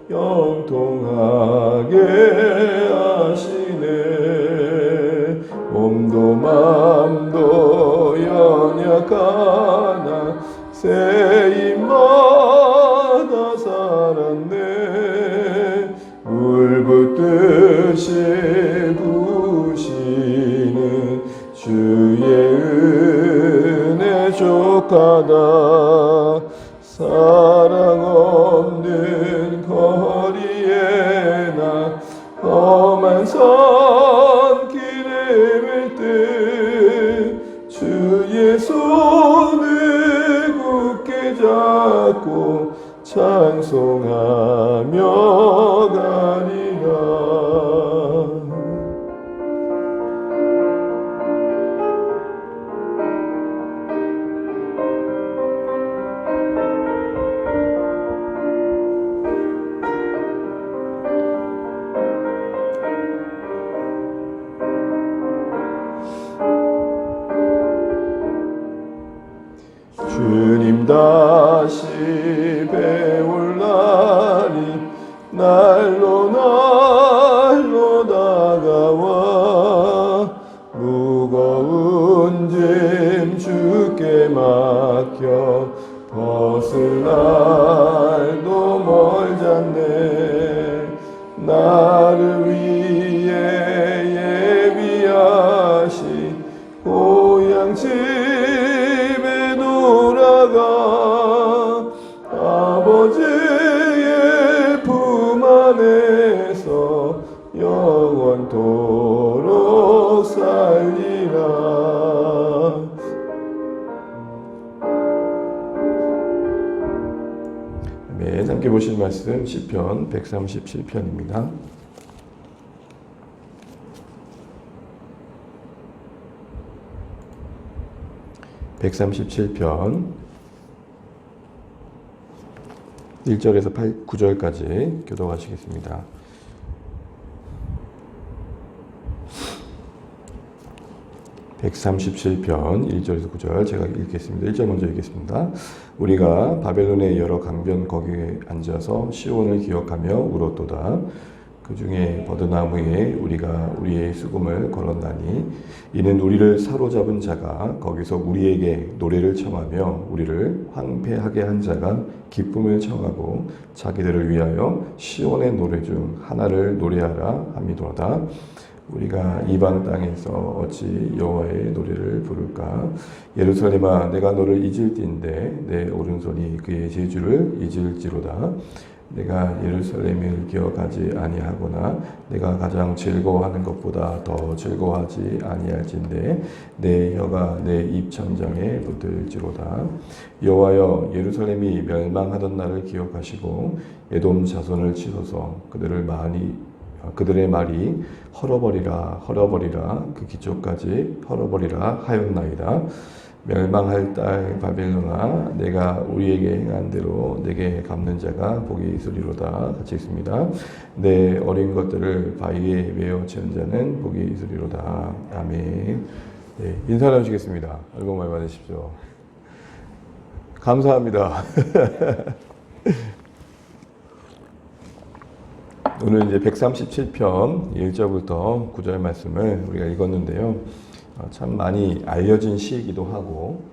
영통하게 하시네. 몸도 맘도 연약하나 새 입마다 살았네. 물 붓듯이 부시는 주의 은혜 족하다. 사랑 없는 거리에 나 험한 산길에 뵐 때 주의 손을 굳게 잡고 찬송하며 가리라. 주님 다시 배울 날이 날로 다가와 무거운 짐 주께 맡겨 벗을 날도 멀잖네. 나를 위해 예비하신 고향 집에 돌아가 아버지의 품 안에서 영원토록 살리라. 네, 함께 보실 말씀 시편 137편입니다. (137편) 1절에서 9절까지 교독하시겠습니다. (137편) 1절에서 9절 제가 읽겠습니다. 1절 먼저 읽겠습니다. 우리가 바벨론의 여러 강변 거기에 앉아서 시온을 기억하며 울었도다. 그 중에 버드나무에 우리가 우리의 수금을 걸었나니 이는 우리를 사로잡은 자가 거기서 우리에게 노래를 청하며 우리를 황폐하게 한 자가 기쁨을 청하고 자기들을 위하여 시온의 노래 중 하나를 노래하라 함이도다. 우리가 이방 땅에서 어찌 여호와의 노래를 부를까? 예루살렘아, 내가 너를 잊을진데 내 오른손이 그의 제주를 잊을지로다. 내가 예루살렘을 기억하지 아니하거나 내가 가장 즐거워하는 것보다 더 즐거워하지 아니할진대 내 혀가 내 입천장에 붙을지로다. 여호와여, 예루살렘이 멸망하던 날을 기억하시고 에돔 자손을 치소서. 그들의 말이 헐어버리라 헐어버리라 그 기초까지 헐어버리라 하였나이다. 멸망할 딸 바벨론아, 내가 우리에게 행한 대로 내게 갚는 자가 복이 있으리로다. 같이 읽습니다. 내 어린 것들을 바위에 메어 치는 자는 복이 있으리로다. 아멘. 네, 인사 나누시겠습니다. 얼굴 많이 받으십시오. 감사합니다. 오늘 이제 137편 1절부터 9절 말씀을 우리가 읽었는데요. 참 많이 알려진 시이기도 하고,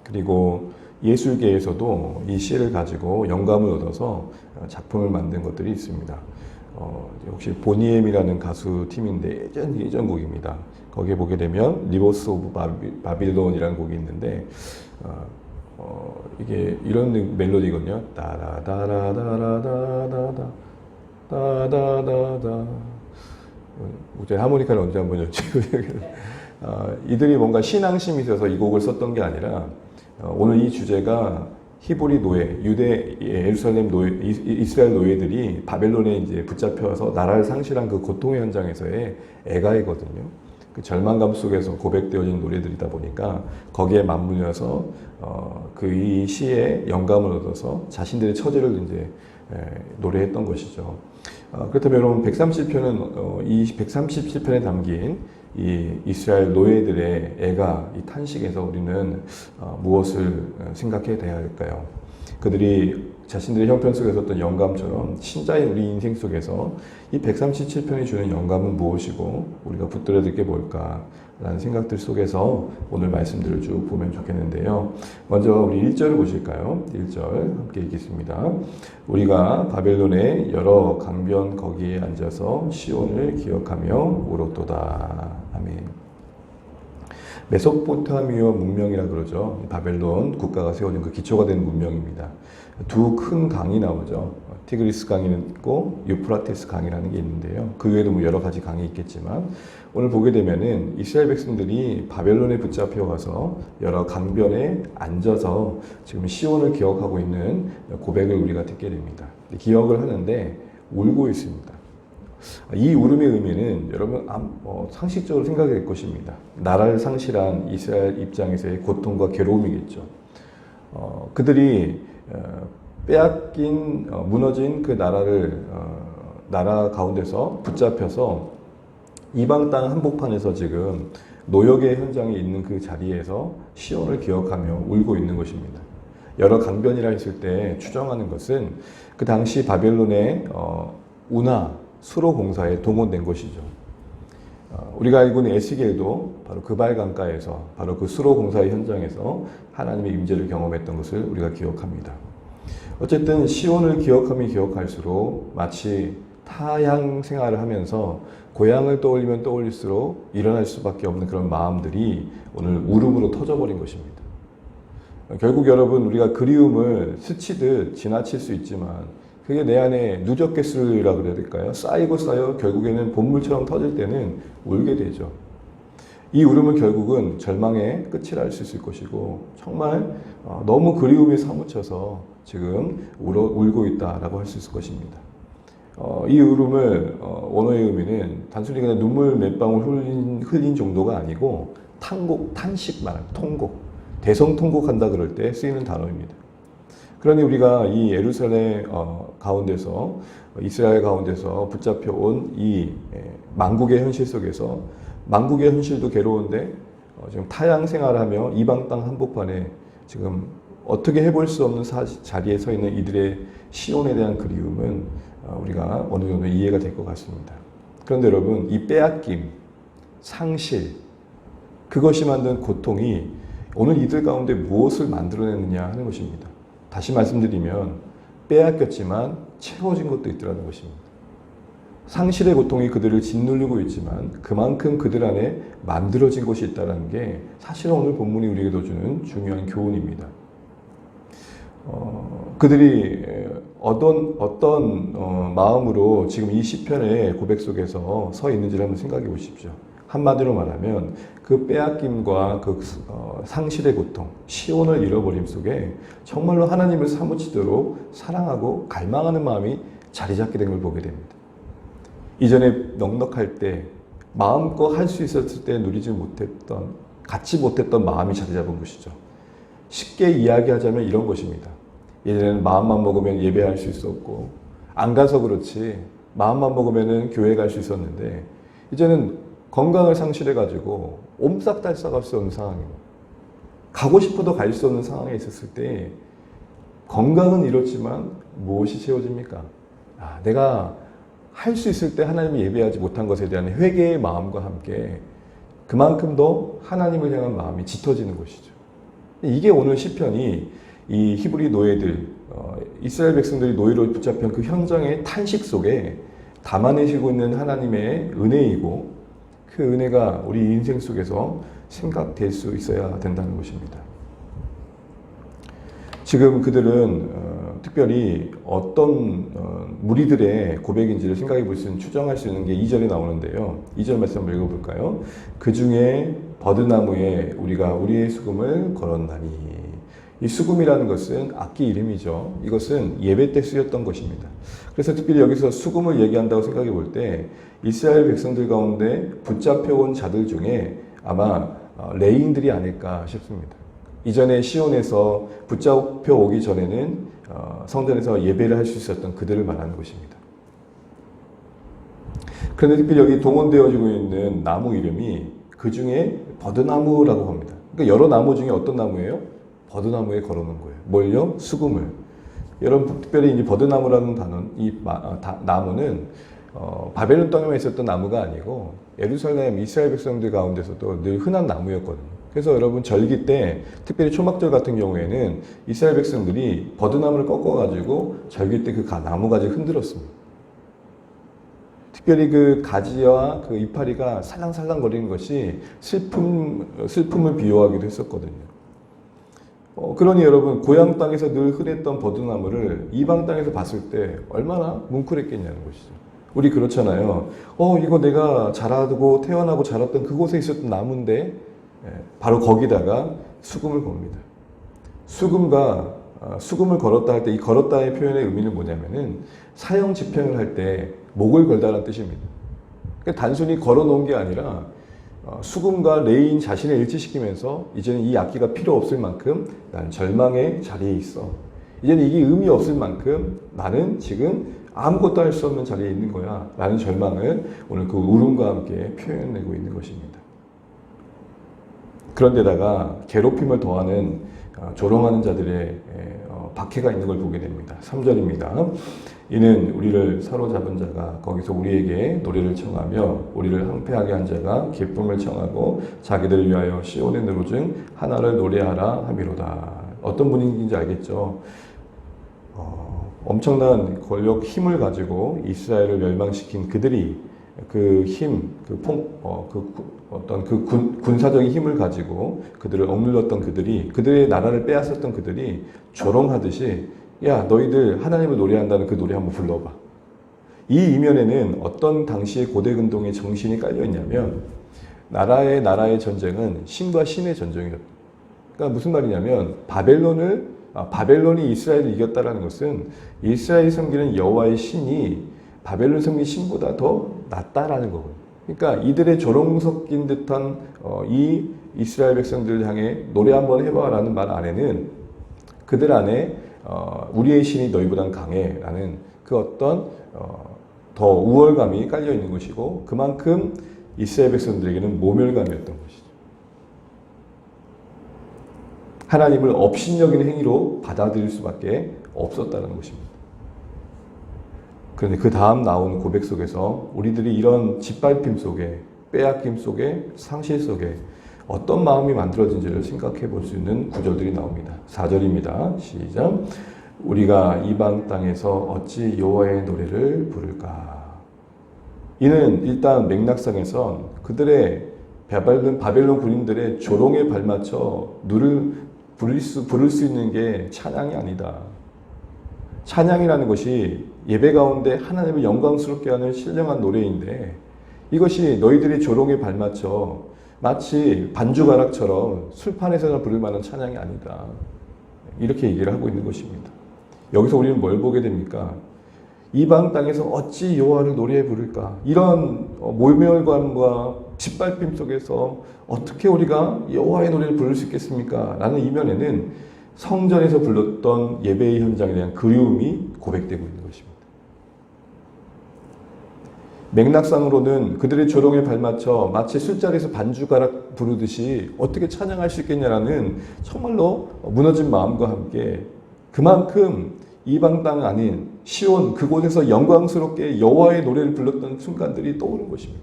그리고 예술계에서도 이 시를 가지고 영감을 얻어서 작품을 만든 것들이 있습니다. 혹시 보니엠이라는 가수 팀인데 예전 곡입니다. 거기에 보게 되면 리버스 오브 바빌론이라는 곡이 있는데 이게 이런 멜로디거든요. 따라다라다라다다 다다다다. 목소리 하모니카를 언제 한번 였지? 이들이 뭔가 신앙심이 있어서 이 곡을 썼던 게 아니라 오늘 이 주제가 히브리 노예, 유대 예루살렘 노예, 이스라엘 노예들이 바벨론에 이제 붙잡혀서 나라를 상실한 그 고통의 현장에서의 애가이거든요. 그 절망감 속에서 고백되어진 노래들이다 보니까 거기에 맞물려서 그 이 시에 영감을 얻어서 자신들의 처지를 이제 노래했던 것이죠. 그렇다면 여러분 137편은 이 137편에 담긴 이 이스라엘 노예들의 애가 이 탄식에서 우리는 무엇을 생각해야 될까요? 그들이 자신들의 형편 속에서 어떤 영감처럼 신자인 우리 인생 속에서 이 137편이 주는 영감은 무엇이고 우리가 붙들어야 될 게 뭘까 라는 생각들 속에서 오늘 말씀들을 쭉 보면 좋겠는데요. 먼저 우리 1절을 보실까요? 1절 함께 읽겠습니다. 우리가 바벨론의 여러 강변 거기에 앉아서 시온을 기억하며 울었도다. 아멘. 메소포타미아 문명이라 그러죠. 바벨론 국가가 세워진 그 기초가 된 문명입니다. 두 큰 강이 나오죠. 티그리스 강이 있고 유프라테스 강이라는 게 있는데요. 그 외에도 뭐 여러 가지 강이 있겠지만 오늘 보게 되면은 이스라엘 백성들이 바벨론에 붙잡혀 가서 여러 강변에 앉아서 지금 시온을 기억하고 있는 고백을 우리가 듣게 됩니다. 기억을 하는데 울고 있습니다. 이 울음의 의미는 여러분 상식적으로 생각이 될 것입니다. 나라를 상실한 이스라엘 입장에서의 고통과 괴로움이겠죠. 그들이 빼앗긴 무너진 그 나라를 나라 가운데서 붙잡혀서 이방 땅 한복판에서 지금 노역의 현장에 있는 그 자리에서 시온을 기억하며 울고 있는 것입니다. 여러 강변이라 했을 때 추정하는 것은 그 당시 바벨론의 운하 수로 공사에 동원된 것이죠. 우리가 알고 있는 에스겔도 바로 그발 강가에서 바로 그 수로 공사의 현장에서 하나님의 임재를 경험했던 것을 우리가 기억합니다. 어쨌든 시온을 기억하면 기억할수록 마치 타향 생활을 하면서 고향을 떠올리면 떠올릴수록 일어날 수밖에 없는 그런 마음들이 오늘 울음으로 터져버린 것입니다. 결국 여러분 우리가 그리움을 스치듯 지나칠 수 있지만 그게 내 안에 누적개수라 그래야 될까요? 쌓이고 쌓여 결국에는 본물처럼 터질 때는 울게 되죠. 이 울음은 결국은 절망의 끝이라 할 수 있을 것이고 정말 너무 그리움에 사무쳐서 지금 울고 있다라고 할 수 있을 것입니다. 이 울음을 원어의 의미는 단순히 그냥 눈물 몇 방울 흘린 정도가 아니고 탄식 말합니다. 통곡, 대성통곡한다 그럴 때 쓰이는 단어입니다. 그러니 우리가 이 예루살렘 가운데서 이스라엘 가운데서 붙잡혀온 이 만국의 현실 속에서 만국의 현실도 괴로운데 지금 타향 생활하며 이방 땅 한복판에 지금 어떻게 해볼 수 없는 자리에 서 있는 이들의 시온에 대한 그리움은 우리가 어느 정도 이해가 될 것 같습니다. 그런데 여러분 이 빼앗김, 상실 그것이 만든 고통이 오늘 이들 가운데 무엇을 만들어내느냐 하는 것입니다. 다시 말씀드리면 빼앗겼지만 채워진 것도 있더라는 것입니다. 상실의 고통이 그들을 짓누르고 있지만 그만큼 그들 안에 만들어진 것이 있다는 게 사실은 오늘 본문이 우리에게 주는 중요한 교훈입니다. 그들이 어떤 마음으로 지금 이 시편의 고백 속에서 서 있는지를 한번 생각해 보십시오. 한마디로 말하면 그 빼앗김과 그 상실의 고통, 시온을 잃어버림 속에 정말로 하나님을 사무치도록 사랑하고 갈망하는 마음이 자리 잡게 된 걸 보게 됩니다. 이전에 넉넉할 때 마음껏 할 수 있었을 때 누리지 못했던, 갖지 못했던 마음이 자리 잡은 것이죠. 쉽게 이야기하자면 이런 것입니다. 예전에는 마음만 먹으면 예배할 수 있었고 안 가서 그렇지 마음만 먹으면 교회 갈 수 있었는데 이제는 건강을 상실해가지고 옴싹달싹 할 수 없는 상황입니다. 가고 싶어도 갈 수 없는 상황에 있었을 때 건강은 이렇지만 무엇이 채워집니까? 내가 할 수 있을 때 하나님이 예배하지 못한 것에 대한 회개의 마음과 함께 그만큼 더 하나님을 향한 마음이 짙어지는 것이죠. 이게 오늘 시편이 이 히브리 노예들, 이스라엘 백성들이 노예로 붙잡힌 그 현장의 탄식 속에 담아내시고 있는 하나님의 은혜이고 그 은혜가 우리 인생 속에서 생각될 수 있어야 된다는 것입니다. 지금 그들은 특별히 어떤 무리들의 고백인지를 생각해 볼 수 있는 추정할 수 있는 게 2절에 나오는데요. 2절 말씀 한번 읽어볼까요? 그 중에 버드나무에 우리가 우리의 수금을 걸었나니. 이 수금이라는 것은 악기 이름이죠. 이것은 예배 때 쓰였던 것입니다. 그래서 특별히 여기서 수금을 얘기한다고 생각해 볼 때 이스라엘 백성들 가운데 붙잡혀온 자들 중에 아마 레인들이 아닐까 싶습니다. 이전에 시온에서 붙잡혀 오기 전에는 성전에서 예배를 할 수 있었던 그들을 말하는 것입니다. 그런데 특별히 여기 동원되어지고 있는 나무 이름이 그 중에 버드나무라고 합니다. 그러니까 여러 나무 중에 어떤 나무예요? 버드나무에 걸어놓은 거예요. 뭘요? 수금을. 여러분 특별히 이제 버드나무라는 나무는 바벨론 땅에만 있었던 나무가 아니고 예루살렘 이스라엘 백성들 가운데서도 늘 흔한 나무였거든요. 그래서 여러분 절기 때 특별히 초막절 같은 경우에는 이스라엘 백성들이 버드나무를 꺾어가지고 절기 때 그 나무 가지를 흔들었습니다. 특별히 그 가지와 그 이파리가 살랑살랑 거리는 것이 슬픔을 비유하기도 했었거든요. 그러니 여러분 고향 땅에서 늘 흔했던 버드나무를 이방 땅에서 봤을 때 얼마나 뭉클했겠냐는 것이죠. 우리 그렇잖아요. 이거 내가 자라고 태어나고 자랐던 그곳에 있었던 나무인데 바로 거기다가 수금을 겁니다. 수금을 걸었다 할 때 이 걸었다의 표현의 의미는 뭐냐면은 사형 집행을 할 때 목을 걸다라는 뜻입니다. 그러니까 단순히 걸어놓은 게 아니라 수금과 레인 자신을 일치시키면서 이제는 이 악기가 필요 없을 만큼 나는 절망의 자리에 있어. 이제는 이게 의미 없을 만큼 나는 지금 아무것도 할 수 없는 자리에 있는 거야 라는 절망을 오늘 그 울음과 함께 표현내고 있는 것입니다. 그런데다가 괴롭힘을 더하는 조롱하는 자들의 박해가 있는 걸 보게 됩니다. 3절입니다. 이는 우리를 사로잡은 자가 거기서 우리에게 노래를 청하며 우리를 항폐하게 한 자가 기쁨을 청하고 자기들을 위하여 시온의 누르증 하나를 노래하라 함이로다. 어떤 분위기인지 알겠죠? 엄청난 권력 힘을 가지고 이스라엘을 멸망시킨 그들이 그 힘, 군사적인 힘을 가지고 그들을 억눌렀던 그들의 나라를 빼앗았던 그들이 조롱하듯이 야, 너희들 하나님을 노래한다는 그 노래 한번 불러봐. 이 이면에는 어떤 당시의 고대 근동의 정신이 깔려 있냐면 나라의 전쟁은 신과 신의 전쟁이었다. 그러니까 무슨 말이냐면 바벨론이 이스라엘을 이겼다라는 것은 이스라엘이 섬기는 여호와의 신이 바벨론 섬긴 신보다 더 낫다라는 거거든요. 그러니까 이들의 조롱 섞인 듯한 이 이스라엘 백성들을 향해 노래 한번 해봐라는 말 안에는 그들 안에 우리의 신이 너희보단 강해라는 그 어떤 더 우월감이 깔려 있는 것이고 그만큼 이스라엘 백성들에게는 모멸감이었던 것이죠. 하나님을 업신여기는 행위로 받아들일 수밖에 없었다는 것입니다. 그런데 그 다음 나온 고백 속에서 우리들이 이런 짓밟힘 속에 빼앗김 속에 상실 속에 어떤 마음이 만들어진지를 생각해 볼 수 있는 구절들이 나옵니다. 4절입니다. 시작. 우리가 이방 땅에서 어찌 여호와의 노래를 부를까. 이는 일단 맥락상에선 그들의 바벨론 군인들의 조롱에 발맞춰 부를 수 있는 게 찬양이 아니다. 찬양이라는 것이 예배 가운데 하나님을 영광스럽게 하는 신령한 노래인데 이것이 너희들이 조롱에 발맞춰 마치 반주가락처럼 술판에서나 부를 만한 찬양이 아니다. 이렇게 얘기를 하고 있는 것입니다. 여기서 우리는 뭘 보게 됩니까? 이방 땅에서 어찌 여호와를 노래해 부를까? 이런 모멸감과 짓밟힘 속에서 어떻게 우리가 여호와의 노래를 부를 수 있겠습니까? 라는 이면에는 성전에서 불렀던 예배의 현장에 대한 그리움이 고백되고 있는 것입니다. 맥락상으로는 그들의 조롱에 발맞춰 마치 술자리에서 반주가락 부르듯이 어떻게 찬양할 수 있겠냐라는 정말로 무너진 마음과 함께 그만큼 이방 땅 아닌 시온 그곳에서 영광스럽게 여호와의 노래를 불렀던 순간들이 떠오른 것입니다.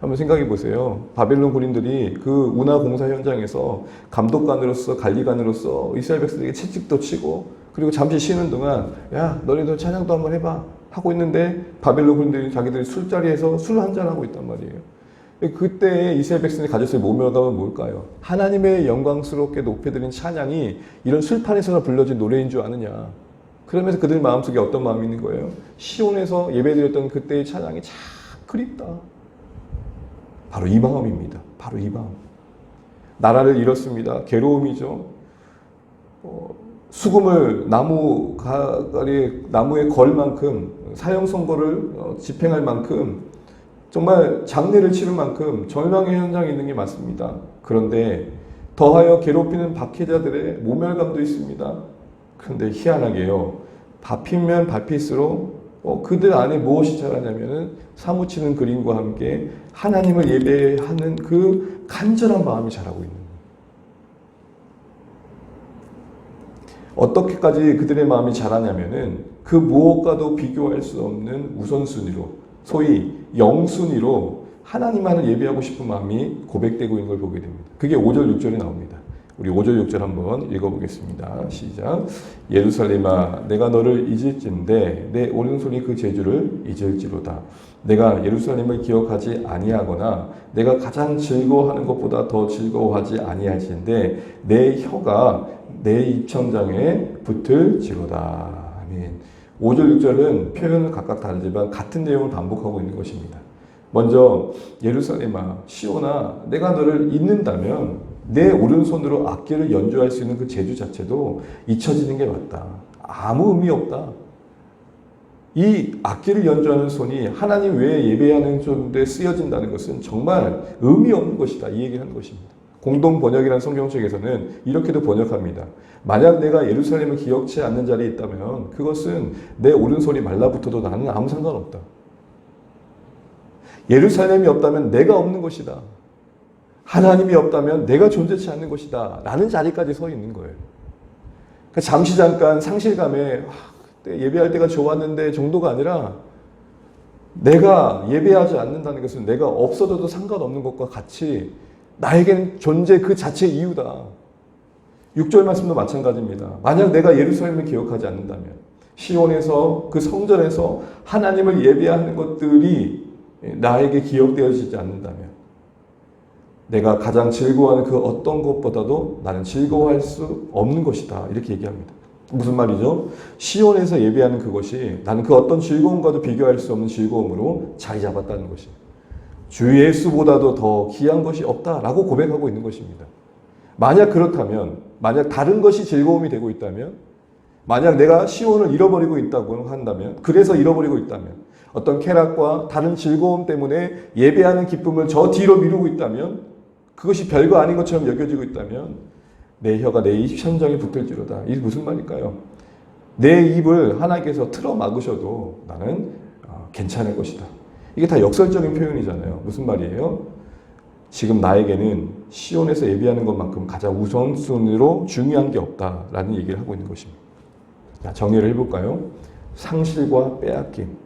한번 생각해 보세요. 바벨론 군인들이 그 운하 공사 현장에서 감독관으로서 관리관으로서 이스라엘 백성에게 채찍도 치고 그리고 잠시 쉬는 동안 야 너희들 찬양도 한번 해봐 하고 있는데 바벨론 군인들이 자기들이 술자리에서 술 한잔 하고 있단 말이에요. 그때 이스라엘 백성이 가졌을 모멸감은 뭘까요? 하나님의 영광스럽게 높여드린 찬양이 이런 술판에서나 불러진 노래인 줄 아느냐. 그러면서 그들 마음속에 어떤 마음이 있는 거예요? 시온에서 예배드렸던 그때의 찬양이 참 그립다. 바로 이 마음입니다. 바로 이 마음. 나라를 잃었습니다. 괴로움이죠. 수금을 나무에 걸 만큼 사형 선고를 집행할 만큼 정말 장례를 치를 만큼 절망의 현장에 있는 게 맞습니다. 그런데 더하여 괴롭히는 박해자들의 모멸감도 있습니다. 그런데 희한하게요. 밟히면 밟힐수록 그들 안에 무엇이 자라냐면은 사무치는 그림과 함께 하나님을 예배하는 그 간절한 마음이 자라고 있는 거예요. 어떻게까지 그들의 마음이 자라냐면은 그 무엇과도 비교할 수 없는 우선순위로, 소위 영순위로 하나님만을 예배하고 싶은 마음이 고백되고 있는 걸 보게 됩니다. 그게 5절, 6절에 나옵니다. 우리 5절, 6절 한번 읽어보겠습니다. 시작. 예루살렘아, 내가 너를 잊을진데 내 오른손이 그 재주를 잊을지로다. 내가 예루살렘을 기억하지 아니하거나 내가 가장 즐거워하는 것보다 더 즐거워하지 아니할진데 내 혀가 내 입천장에 붙을지로다. 아멘. 5절, 6절은 표현은 각각 다르지만 같은 내용을 반복하고 있는 것입니다. 먼저 예루살렘아, 시온아, 내가 너를 잊는다면 내 오른손으로 악기를 연주할 수 있는 그 재주 자체도 잊혀지는 게 맞다. 아무 의미 없다. 이 악기를 연주하는 손이 하나님 외에 예배하는 데 쓰여진다는 것은 정말 의미 없는 것이다. 이 얘기를 하는 것입니다. 공동 번역이라는 성경책에서는 이렇게도 번역합니다. 만약 내가 예루살렘을 기억치 않는 자리에 있다면 그것은 내 오른손이 말라붙어도 나는 아무 상관없다. 예루살렘이 없다면 내가 없는 것이다. 하나님이 없다면 내가 존재치 않는 것이다. 라는 자리까지 서 있는 거예요. 그러니까 잠시 잠깐 상실감에 그때 예배할 때가 좋았는데 정도가 아니라 내가 예배하지 않는다는 것은 내가 없어져도 상관없는 것과 같이 나에게는 존재 그 자체의 이유다. 6절 말씀도 마찬가지입니다. 만약 내가 예루살렘을 기억하지 않는다면 시온에서 그 성전에서 하나님을 예배하는 것들이 나에게 기억되어지지 않는다면 내가 가장 즐거워하는 그 어떤 것보다도 나는 즐거워할 수 없는 것이다. 이렇게 얘기합니다. 무슨 말이죠? 시온에서 예배하는 그것이 나는 그 어떤 즐거움과도 비교할 수 없는 즐거움으로 자리 잡았다는 것입니다. 주 예수보다도 더 귀한 것이 없다라고 고백하고 있는 것입니다. 만약 그렇다면, 만약 다른 것이 즐거움이 되고 있다면, 만약 내가 시온을 잃어버리고 있다고 한다면, 그래서 잃어버리고 있다면, 어떤 쾌락과 다른 즐거움 때문에 예배하는 기쁨을 저 뒤로 미루고 있다면, 그것이 별거 아닌 것처럼 여겨지고 있다면 내 혀가 내 입천장에 붙을지로다. 이게 무슨 말일까요? 내 입을 하나님께서 틀어 막으셔도 나는 괜찮을 것이다. 이게 다 역설적인 표현이잖아요. 무슨 말이에요? 지금 나에게는 시온에서 예배하는 것만큼 가장 우선순위로 중요한 게 없다라는 얘기를 하고 있는 것입니다. 자, 정리를 해볼까요? 상실과 빼앗김,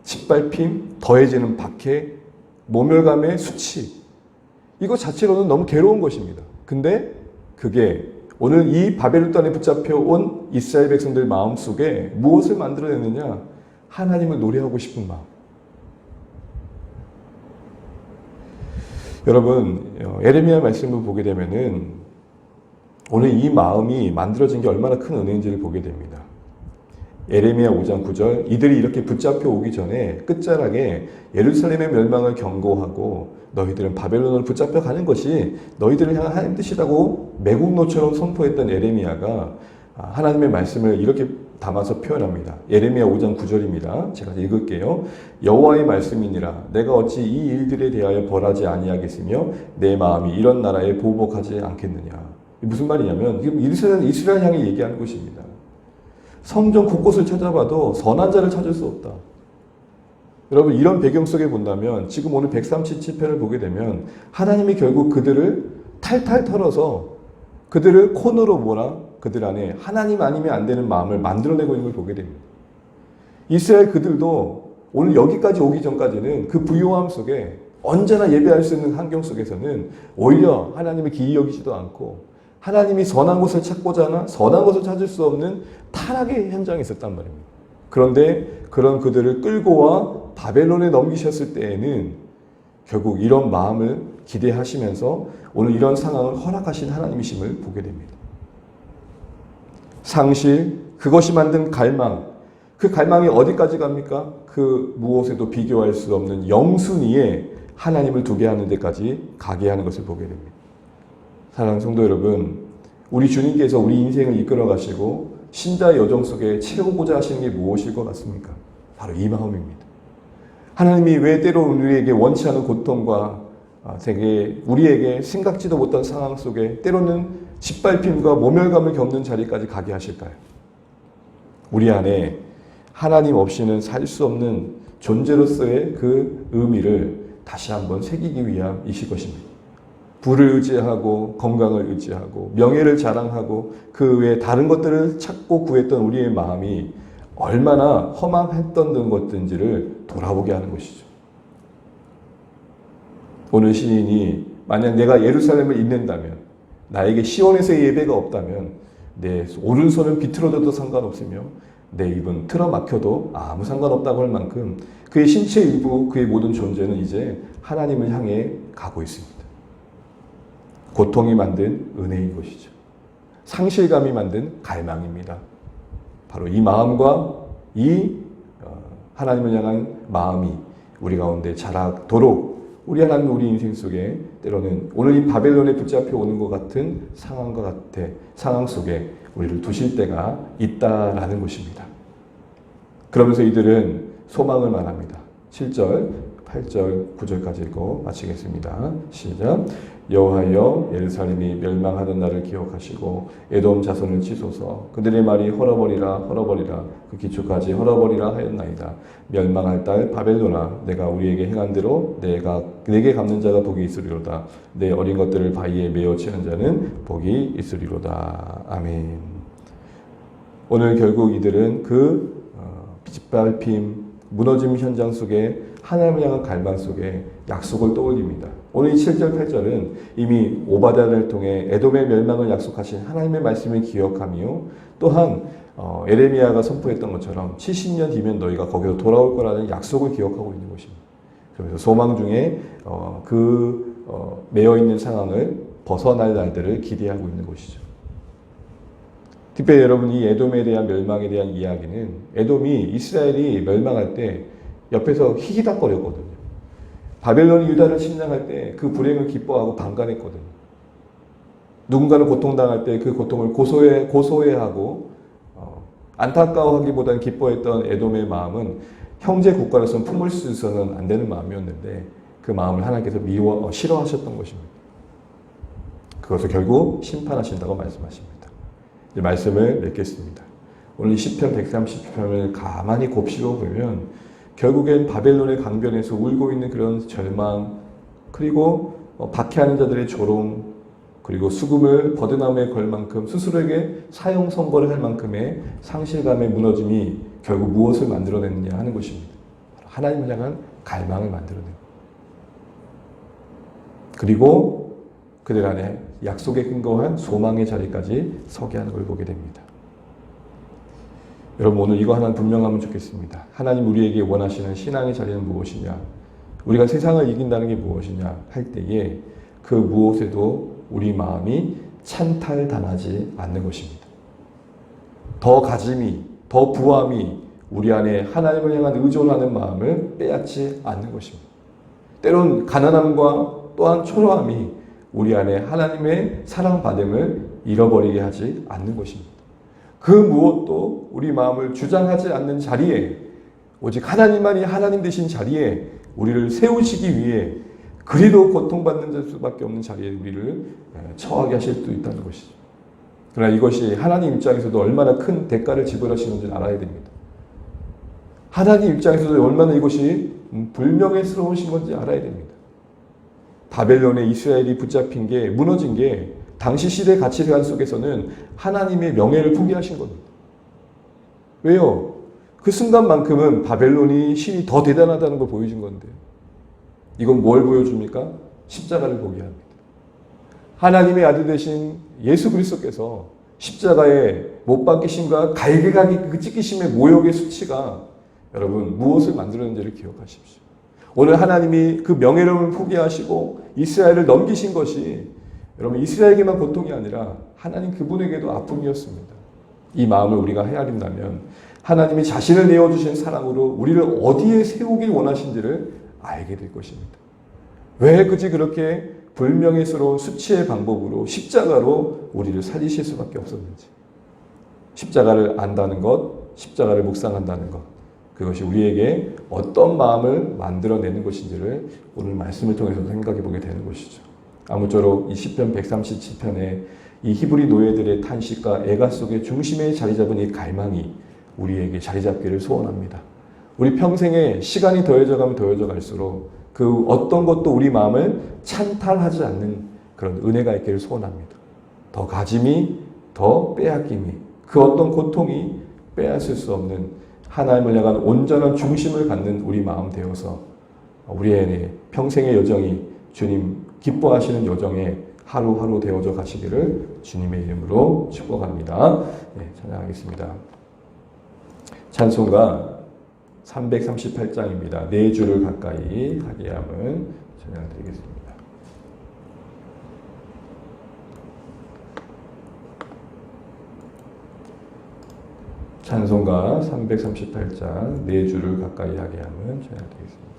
짓밟힘, 더해지는 박해, 모멸감의 수치, 이거 자체로는 너무 괴로운 것입니다. 근데 그게 오늘 이 바벨론 땅에 붙잡혀 온 이스라엘 백성들 마음속에 무엇을 만들어내느냐? 하나님을 노래하고 싶은 마음. 여러분, 예레미야 말씀을 보게 되면은 오늘 이 마음이 만들어진 게 얼마나 큰 은혜인지를 보게 됩니다. 예레미야 5장 9절, 이들이 이렇게 붙잡혀 오기 전에 끝자락에 예루살렘의 멸망을 경고하고 너희들은 바벨론을 붙잡혀 가는 것이 너희들을 향한 하나님 뜻이라고 매국노처럼 선포했던 예레미야가 하나님의 말씀을 이렇게 담아서 표현합니다. 예레미야 5장 9절입니다. 제가 읽을게요. 여호와의 말씀이니라 내가 어찌 이 일들에 대하여 벌하지 아니하겠으며 내 마음이 이런 나라에 보복하지 않겠느냐. 무슨 말이냐면 이스라엘 향해 얘기하는 것입니다. 성전 곳곳을 찾아봐도 선한 자를 찾을 수 없다. 여러분, 이런 배경 속에 본다면 지금 오늘 137편을 보게 되면 하나님이 결국 그들을 탈탈 털어서 그들을 코너로 몰아 그들 안에 하나님 아니면 안 되는 마음을 만들어내고 있는 걸 보게 됩니다. 이스라엘 그들도 오늘 여기까지 오기 전까지는 그 부요함 속에 언제나 예배할 수 있는 환경 속에서는 오히려 하나님을 기이 여기지도 않고 하나님이 선한 것을 찾고자 하나 선한 것을 찾을 수 없는 타락의 현장에 있었단 말입니다. 그런데 그런 그들을 끌고 와 바벨론에 넘기셨을 때에는 결국 이런 마음을 기대하시면서 오늘 이런 상황을 허락하신 하나님이심을 보게 됩니다. 상실, 그것이 만든 갈망, 그 갈망이 어디까지 갑니까? 그 무엇에도 비교할 수 없는 영순위에 하나님을 두게 하는 데까지 가게 하는 것을 보게 됩니다. 사랑하는 성도 여러분, 우리 주님께서 우리 인생을 이끌어 가시고 신자의 여정 속에 채우고자 하시는 게 무엇일 것 같습니까? 바로 이 마음입니다. 하나님이 왜 때로 우리에게 원치 않은 고통과 우리에게 생각지도 못한 상황 속에 때로는 짓밟힘과 모멸감을 겪는 자리까지 가게 하실까요? 우리 안에 하나님 없이는 살 수 없는 존재로서의 그 의미를 다시 한번 새기기 위함이실 것입니다. 부를 의지하고 건강을 의지하고 명예를 자랑하고 그 외에 다른 것들을 찾고 구했던 우리의 마음이 얼마나 허망했던 것든지를 돌아보게 하는 것이죠. 오늘 시인이 만약 내가 예루살렘을 잊는다면, 나에게 시온에서의 예배가 없다면 내 오른손은 비틀어져도 상관없으며 내 입은 틀어막혀도 아무 상관없다고 할 만큼 그의 신체 일부, 그의 모든 존재는 이제 하나님을 향해 가고 있습니다. 고통이 만든 은혜인 것이죠. 상실감이 만든 갈망입니다. 바로 이 마음과 이 하나님을 향한 마음이 우리 가운데 자라도록 우리 하나님 우리 인생 속에 때로는 오늘 이 바벨론에 붙잡혀 오는 것 같은 상황 속에 우리를 두실 때가 있다라는 것입니다. 그러면서 이들은 소망을 말합니다. 7절, 8절, 9절까지 읽고 마치겠습니다. 시작. 여호와여, 예루살렘이 멸망하던 날을 기억하시고 에돔 자손을 치소서. 그들의 말이 헐어버리라 그 기초까지 헐어버리라 하였나이다. 멸망할 딸 바벨론아, 내가 우리에게 행한 대로 내게 갚는 자가 복이 있으리로다. 내 어린 것들을 바위에 메어 치는 자는 복이 있으리로다. 아멘. 오늘 결국 이들은 그 짓밟힘, 무너짐 현장 속에 하나님을 향한 갈망 속에 약속을 떠올립니다. 오늘 이 7절, 8절은 이미 오바댜를 통해 에돔의 멸망을 약속하신 하나님의 말씀을 기억하며 또한 에레미야가 선포했던 것처럼 70년 뒤면 너희가 거기로 돌아올 거라는 약속을 기억하고 있는 것입니다. 그래서 소망 중에 매여 있는 상황을 벗어날 날들을 기대하고 있는 것이죠. 특별히 여러분, 이 에돔에 대한 멸망에 대한 이야기는 에돔이 이스라엘이 멸망할 때 옆에서 희희닥거렸거든요. 바벨론이 유다를 침략할 때 그 불행을 기뻐하고 방관했거든요. 누군가는 고통당할 때 그 고통을 고소해하고 안타까워하기보다는 기뻐했던 에돔의 마음은 형제 국가로서는 품을 수 있어서는 안 되는 마음이었는데 그 마음을 하나님께서 싫어하셨던 것입니다. 그것을 결국 심판하신다고 말씀하십니다. 이제 말씀을 맺겠습니다. 오늘 시편 130편을 가만히 곱씹어 보면 결국엔 바벨론의 강변에서 울고 있는 그런 절망, 그리고 박해하는 자들의 조롱, 그리고 수금을 버드나무에 걸 만큼 스스로에게 사형 선고를 할 만큼의 상실감의 무너짐이 결국 무엇을 만들어냈느냐 하는 것입니다. 하나님을 향한 갈망을 만들어냅니다. 그리고 그들 안에 약속에 근거한 소망의 자리까지 서게 하는 걸 보게 됩니다. 여러분, 오늘 이거 하나는 분명하면 좋겠습니다. 하나님 우리에게 원하시는 신앙의 자리는 무엇이냐? 우리가 세상을 이긴다는 게 무엇이냐 할 때에 그 무엇에도 우리 마음이 찬탈당하지 않는 것입니다. 더 가짐이, 더 부함이 우리 안에 하나님을 향한 의존하는 마음을 빼앗지 않는 것입니다. 때론 가난함과 또한 초라함이 우리 안에 하나님의 사랑받음을 잃어버리게 하지 않는 것입니다. 그 무엇도 우리 마음을 주장하지 않는 자리에, 오직 하나님만이 하나님 되신 자리에 우리를 세우시기 위해 그리도 고통받는 수밖에 없는 자리에 우리를 처하게 하실 수도 있다는 것이죠. 그러나 이것이 하나님 입장에서도 얼마나 큰 대가를 지불하시는지 알아야 됩니다. 하나님 입장에서도 얼마나 이것이 불명예스러우신 건지 알아야 됩니다. 바벨론에 이스라엘이 붙잡힌 게, 무너진 게 당시 시대 가치관 속에서는 하나님의 명예를 포기하신 겁니다. 왜요? 그 순간만큼은 바벨론이 신이 더 대단하다는 걸 보여준 건데, 이건 뭘 보여줍니까? 십자가를 보게 합니다. 하나님의 아들 되신 예수 그리스도께서 십자가에 못 박히심과 갈기가기 그 찢기심의 모욕의 수치가 여러분 무엇을 만들었는지를 기억하십시오. 오늘 하나님이 그 명예로움을 포기하시고 이스라엘을 넘기신 것이 여러분 이스라엘에게만 고통이 아니라 하나님 그분에게도 아픔이었습니다. 이 마음을 우리가 헤아린다면 하나님이 자신을 내어주신 사랑으로 우리를 어디에 세우길 원하신지를 알게 될 것입니다. 왜 굳이 그렇게 불명예스러운 수치의 방법으로 십자가로 우리를 살리실 수밖에 없었는지, 십자가를 안다는 것, 십자가를 묵상한다는 것, 그것이 우리에게 어떤 마음을 만들어내는 것인지를 오늘 말씀을 통해서 생각해 보게 되는 것이죠. 아무쪼록 이 시편 137편에 이 히브리 노예들의 탄식과 애가 속에 중심에 자리 잡은 이 갈망이 우리에게 자리 잡기를 소원합니다. 우리 평생에 시간이 더해져 가면 더해져 갈수록 그 어떤 것도 우리 마음을 찬탈하지 않는 그런 은혜가 있기를 소원합니다. 더 가짐이, 더 빼앗김이, 그 어떤 고통이 빼앗을 수 없는 하나님을 향한 온전한 중심을 갖는 우리 마음 되어서 우리의 평생의 여정이 주님 기뻐하시는 여정에 하루하루 되어져 가시기를 주님의 이름으로 축복합니다. 네, 찬양하겠습니다. 찬송가 338장입니다. 내 주를 가까이 하게 함을 찬양드리겠습니다. 찬송가 338장 내 주를 가까이 하게 함은 찬양드리겠습니다.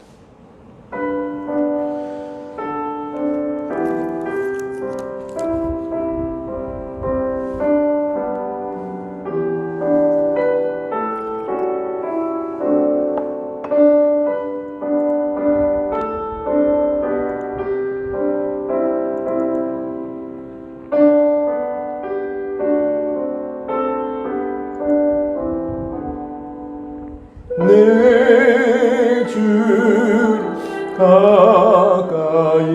내 주 가까이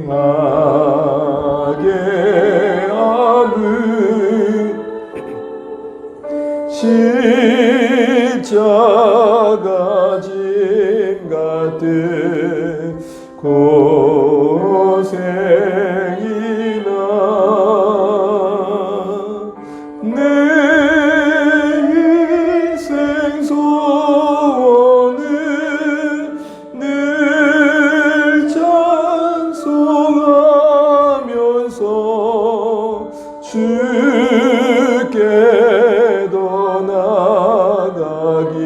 하게 함은 십자가 짐 같은 고생이나 주께도 나가기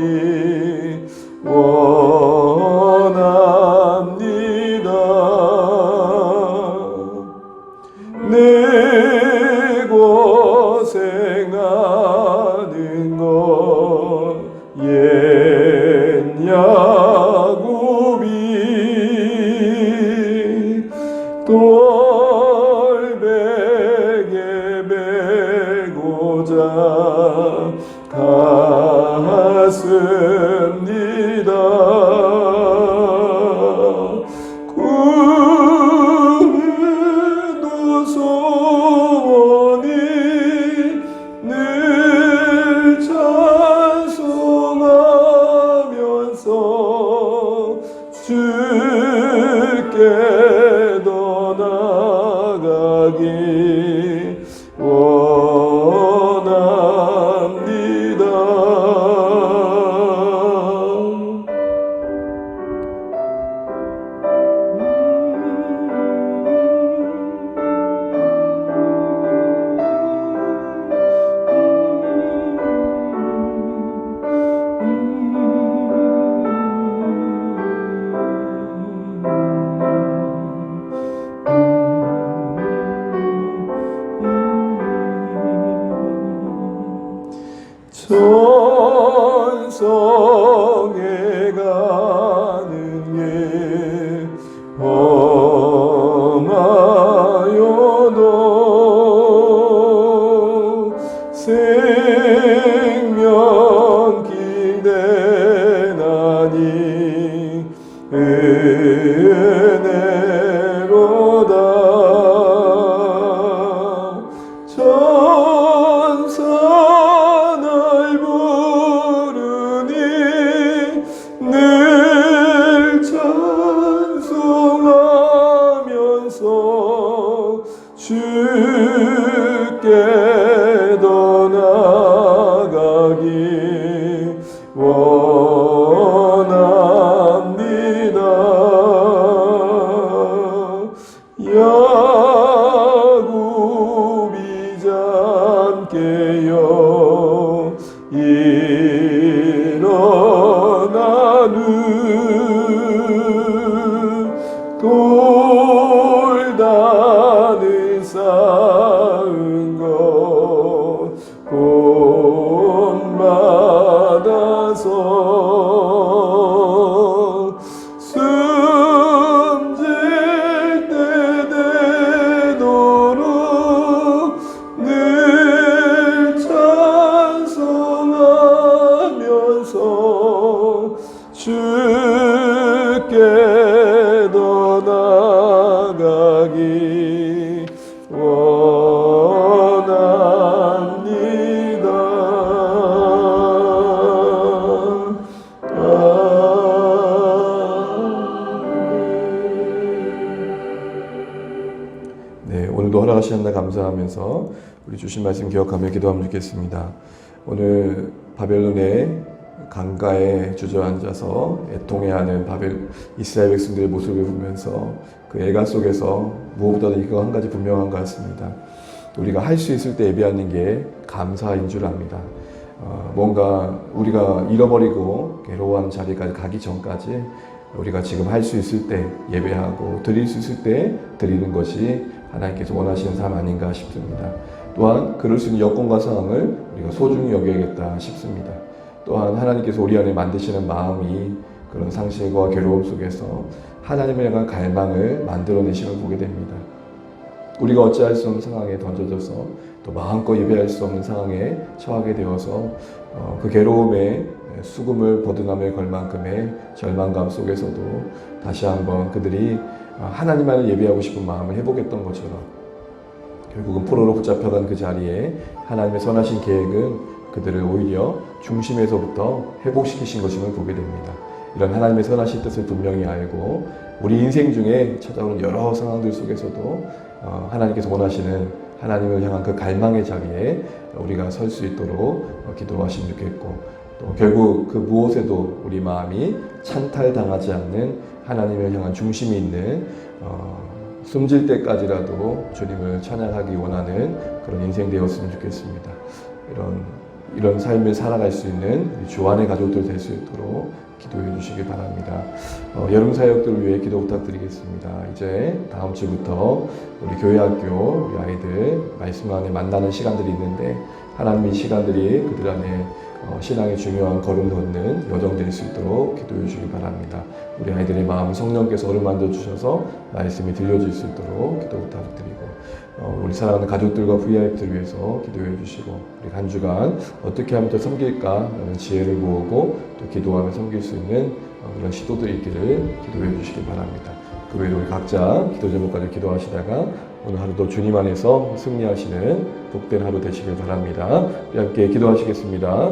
원합니다. 내 고생하는 것 옛 야곱이 돌베개 메고자 갔습니다. 꿈에도 소원이 늘 찬송하면서 주께도 나가기 원합니다. 천성에 가는 게 험하여도 생명 기대나니 은혜로다. 늘 찬송하면서 주께도 나가기 원합니다. 야곱이 잠깨요 일어나는 돌다는 쌓은 것 본받아서 숨질 때 되도록 늘 찬송하면서 주께도 나가기 하시나 감사하면서 우리 주신 말씀 기억하며 기도하면 좋겠습니다. 오늘 바벨론의 강가에 주저앉아서 애통해하는 이스라엘 백성들의 모습을 보면서 그 애가 속에서 무엇보다도 이거 한 가지 분명한 것 같습니다. 우리가 할 수 있을 때 예배하는 게 감사인 줄 압니다. 뭔가 우리가 잃어버리고 괴로워하는 자리까지 가기 전까지 우리가 지금 할 수 있을 때 예배하고 드릴 수 있을 때 드리는 것이 하나님께서 원하시는 삶 아닌가 싶습니다. 또한 그럴 수 있는 여건과 상황을 우리가 소중히 여겨야겠다 싶습니다. 또한 하나님께서 우리 안에 만드시는 마음이 그런 상실과 괴로움 속에서 하나님을 향한 갈망을 만들어내심을 보게 됩니다. 우리가 어찌할 수 없는 상황에 던져져서 또 마음껏 예배할 수 없는 상황에 처하게 되어서 그 괴로움에 수금을 버드나무에 걸 만큼의 절망감 속에서도 다시 한번 그들이 하나님만을 예배하고 싶은 마음을 회복했던 것처럼 결국은 포로로 붙잡혀간 그 자리에 하나님의 선하신 계획은 그들을 오히려 중심에서부터 회복시키신 것임을 보게 됩니다. 이런 하나님의 선하신 뜻을 분명히 알고 우리 인생 중에 찾아오는 여러 상황들 속에서도 하나님께서 원하시는 하나님을 향한 그 갈망의 자리에 우리가 설 수 있도록 기도하시면 좋겠고, 또 결국 그 무엇에도 우리 마음이 찬탈당하지 않는 하나님을 향한 중심이 있는 숨질 때까지라도 주님을 찬양하기 원하는 그런 인생 되었으면 좋겠습니다. 이런 삶을 살아갈 수 있는 우리 주 안의 가족들 될 수 있도록 기도해 주시기 바랍니다. 여름 사역들을 위해 기도 부탁드리겠습니다. 이제 다음 주부터 우리 교회 학교 우리 아이들 말씀 안에 만나는 시간들이 있는데 하나님의 시간들이 그들 안에 신앙의 중요한 걸음 걷는 여정 될 수 있도록 기도해 주시기 바랍니다. 우리 아이들의 마음 성령께서 어루만져 주셔서 말씀이 들려질 수 있도록 기도 부탁드리고 우리 사랑하는 가족들과 VIP들을 위해서 기도해 주시고 우리 한 주간 어떻게 하면 더 섬길까 라는 지혜를 모으고 또 기도하며 섬길 수 있는 그런 시도들이 있기를 기도해 주시기 바랍니다. 그 외에도 우리 각자 기도 제목까지 기도하시다가 오늘 하루도 주님 안에서 승리하시는 복된 하루 되시길 바랍니다. 우리 함께 기도하시겠습니다.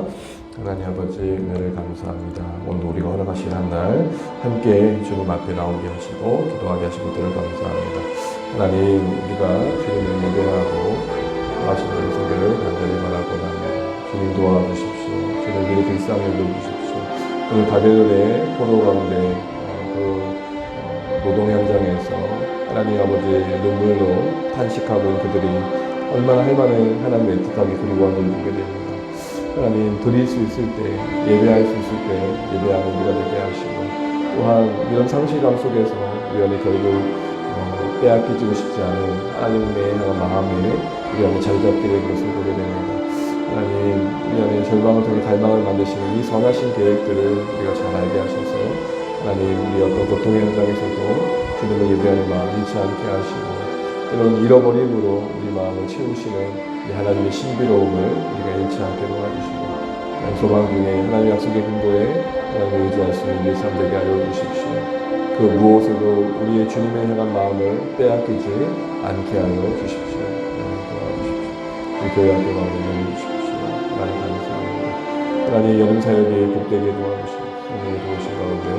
하나님 아버지 은혜를 감사합니다. 오늘 우리가 허락하신 한 날 함께 주님 앞에 나오게 하시고 기도하게 하신 것들을 감사합니다. 하나님 우리가 주님을 예배하고 하시는 은총을 간절히 바라고자 합니다. 주님 도와주십시오. 주님 우리의 불쌍히 여겨주십시오. 오늘 바벨론의 포로 가운데 노동 현장에서 하나님 아버지의 눈물로 탄식하고 그들이 얼마나 할 만한 하나님의 애틋하게 그리워하는지 보게 됩니다. 하나님 드릴 수 있을 때 예배할 수 있을 때 예배하는 우리가 되게 하시고 또한 이런 상실감 속에서 우리 안에 결국 빼앗기지고 싶지 않은 하나님의 향한 마음을 우리 안에 자리 잡게 된 것을 보게 됩니다. 하나님 우리 안에 절망을 통해 갈망을 만드시는 이 선하신 계획들을 우리가 잘 알게 하셔서 하나님 우리 어떤 고통의 현장에서도 주님을 예배하는 마음 잃지 않게 하시고 때로는 잃어버림으로 우리 마음을 채우시는 이 하나님의 신비로움을 우리가 잃지 않게 도와주시고 소망 중에 하나님의 약속의 근거에 하나님을 의지할 수 있는 우리의 삶 되게 하여 주십시오. 그 무엇으로 우리의 주님을 향한 마음을 빼앗기지 않게 하여 주십시오. 도와주십시오. 우리 교회 학교 가운데 연해 주십시오. 하나님 감사합니다. 하나님 여름 사역에 복되게 도와주시고 오늘 도우신 가운데